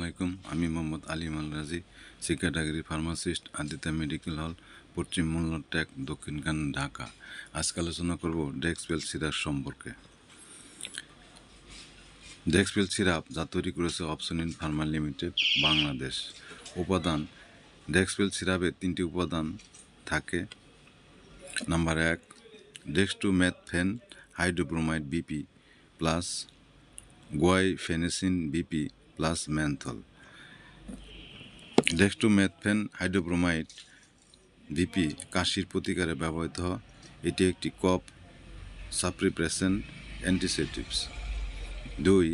আলাইকুম। আমি মোহাম্মদ আলিম আল রাজি, secretary pharmacist, Aditya medical hall, পশ্চিম মোল্লারটেক, দক্ষিণখান, ঢাকা। আজকে আলোচনা করব ডেক্সপেল সিরাপ সম্পর্কে। ডেক্সপেল সিরাপ যা তৈরি করেছে অপসনিন ফার্মা লিমিটেড, বাংলাদেশ। উপাদান: ডেক্সপেল সিরাপে 3টি উপাদান থাকে। Number 1, dextromethorphan hydrobromide BP plus guaifenesin BP plus menthol. Dextromethorphan hydrobromide BP কাশির প্রতিকারে ব্যবহৃত হয়। এটি একটি cough suppressant antiseptics. 2,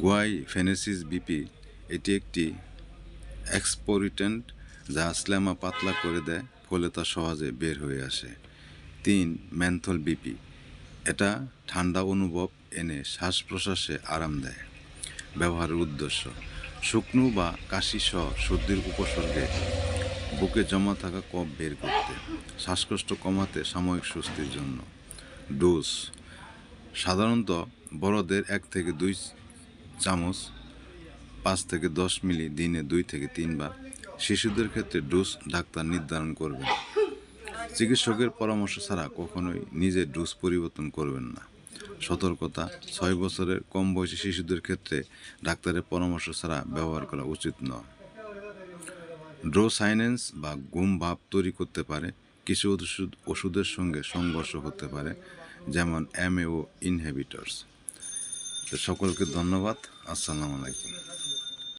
guaifenesin BP, এটি একটি এক্সপোরিটেন্ট যা স্ল্যামা পাতলা করে দেয়, ফলে তা সহজে বের হয়ে আসে। 3, ম্যানথল বিপি, এটা ঠান্ডা অনুভব এনে শ্বাস প্রশ্বাসে আরাম দেয়। ব্যবহারের উদ্দেশ্য: শুকনো বা কাশি সহ সর্দির উপসর্গে, বুকে জমা থাকা কফ বের করতে, শ্বাসকষ্ট কমাতে, সাময়িক স্বস্তির জন্য। ডোজ: সাধারণত বড়দের 1 থেকে 2 চামচ 5 থেকে 10 মিলি দিনে 2 থেকে 3 বার। শিশুদের ক্ষেত্রে ডোজ ডাক্তার নির্ধারণ করবেন। চিকিৎসকের পরামর্শ ছাড়া কখনোই নিজে ডোজ পরিবর্তন করবেন না। সতর্কতা: 6 বছরের কম বয়সী শিশুদের ক্ষেত্রে ডাক্তারের পরামর্শ ছাড়া ব্যবহার করা উচিত নয়। ড্রো সাইনেন্স বা ঘুম ভাব তৈরি করতে পারে। কিছু ওষুধের সঙ্গে সংঘর্ষ হতে পারে, যেমন MAO ইনহিবিটরস। তো সকলকে ধন্যবাদ। আসসালামু আলাইকুম।